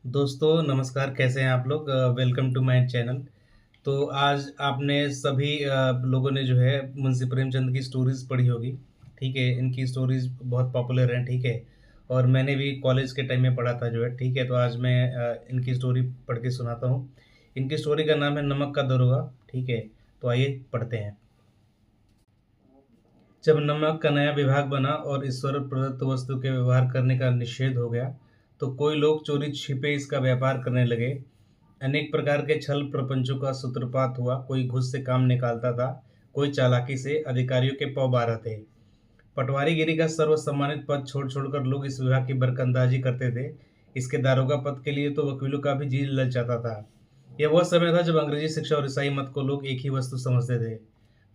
दोस्तों नमस्कार, कैसे हैं आप लोग? Welcome to my channel. तो आज आपने सभी लोगों ने जो है मुंशी प्रेमचंद की स्टोरीज़ पढ़ी होगी। ठीक है, इनकी स्टोरीज़ बहुत पॉपुलर हैं। ठीक है, और मैंने भी कॉलेज के टाइम में पढ़ा था जो है। ठीक है, तो आज मैं इनकी स्टोरी पढ़ के सुनाता हूँ। इनकी स्टोरी का नाम है नमक का दरोगा। ठीक है, तो आइए पढ़ते हैं। जब नमक का नया विभाग बना और ईश्वर प्रदत्त वस्तु के व्यवहार करने का निषेध हो गया, तो कोई लोग चोरी छिपे इसका व्यापार करने लगे। अनेक प्रकार के छल प्रपंचों का सूत्रपात हुआ। कोई घुस से काम निकालता था, कोई चालाकी से। अधिकारियों के पौ 12 थे। पटवारीगिरी का सर्वसम्मानित पद छोड़ छोड़कर लोग इस विभाग की बरकंदाजी करते थे। इसके दारोगा पद के लिए तो वकीलों का भी जी ललचाता था। यह वह समय था जब अंग्रेजी शिक्षा और ईसाई मत को लोग एक ही वस्तु समझते थे।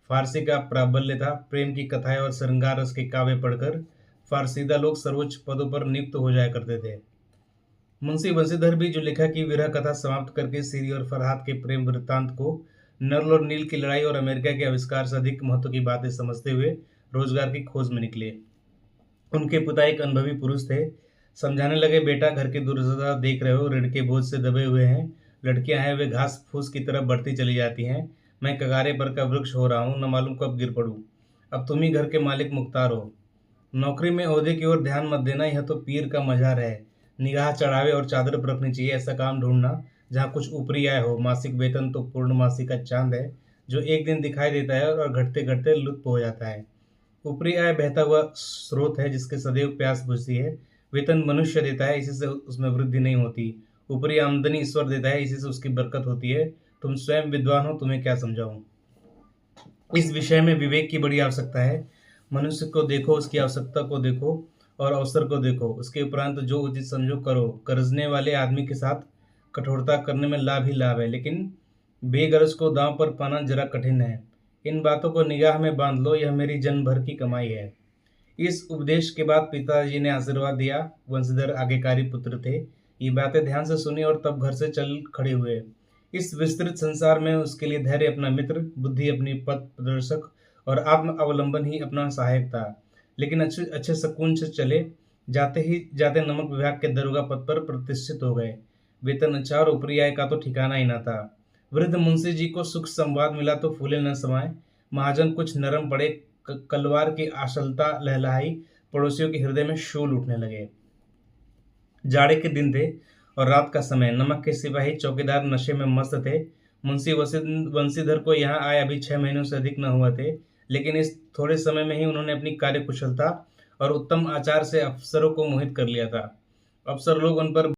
फारसी का प्राबल्य था। प्रेम की कथाएं और श्रृंगार रस के काव्य पढ़कर फारसीदा लोग सर्वोच्च पदों पर नियुक्त हो जाया करते थे। मुंशी बंशीधर भी जो लिखा कि विरह कथा समाप्त करके सीरी और फरहाद के प्रेम वृत्तांत को नर्ल और नील की लड़ाई और अमेरिका के आविष्कार से अधिक महत्व की बातें समझते हुए रोजगार की खोज में निकले। उनके पिता एक अनुभवी पुरुष थे। समझाने लगे, बेटा घर की दुर्दशा देख रहे हो, ऋण के बोझ से दबे हुए हैं। लड़कियां हैं वे घास फूस की तरफ बढ़ती चली जाती हैं। मैं कगारे पर का वृक्ष हो रहा हूँ, न मालूम कब गिर पड़ूं। अब तुम ही घर के मालिक मुख्तार हो। नौकरी में ओहदे की ओर ध्यान मत देना, यह तो पीर का मजार है। निगाह चढ़ावे और चादर पर रखनी चाहिए ऐसा काम ढूंढना जहाँ कुछ ऊपरी आय हो। मासिक वेतन तो पूर्णमासी का चांद है जो एक दिन दिखाई देता है और घटते घटते लुप्त हो जाता है। ऊपरी आय बहता हुआ स्रोत है जिसके सदैव प्यास बुझती है। वेतन मनुष्य देता है, इसी से उसमें वृद्धि नहीं होती। ऊपरी आमदनी ईश्वर देता है, इसी से उसकी बरकत होती है। तुम स्वयं विद्वान हो, तुम्हें क्या समझाऊं। इस विषय में विवेक की बड़ी आवश्यकता है। मनुष्य को देखो, उसकी आवश्यकता को देखो और अवसर को देखो। उसके उपरांत जो उचित समझो करो। गरजने वाले आदमी के साथ कठोरता करने में लाभ ही लाभ है, लेकिन बेगरज को दांव पर पाना जरा कठिन है। इन बातों को निगाह में बांध लो, यह मेरी जन्म भर की कमाई है। इस उपदेश के बाद पिताजी ने आशीर्वाद दिया। वंशीधर आज्ञाकारी पुत्र थे। ये बातें ध्यान से सुनी और तब घर से चल खड़े हुए। इस विस्तृत संसार में उसके लिए धैर्य अपना मित्र, बुद्धि अपनी पथ प्रदर्शक और आत्म अवलंबन ही अपना सहायक था। लेकिन अच्छे अच्छे सुकून से चले। जाते ही जाते नमक विभाग के दरोगा पद पर प्रतिष्ठित हो गए। वेतन अच्छा और ऊपरी आय का तो ठिकाना ही न था। वृद्ध मुंशी जी को सुख संवाद मिला तो फूले न समाये। महाजन कुछ नरम पड़े। कलवार की आशलता लहलहाई। पड़ोसियों के हृदय में शूल उठने लगे। जाड़े के दिन थे और रात का समय। नमक के सिपाही चौकीदार नशे में मस्त थे। मुंशी वंशीधर को यहाँ आए अभी 6 महीनों से अधिक न हुआ थे, लेकिन इस थोड़े समय में ही उन्होंने अपनी कार्य कुशलता और उत्तम आचार से अफसरों को मोहित कर लिया था। अफसर लोग उन पर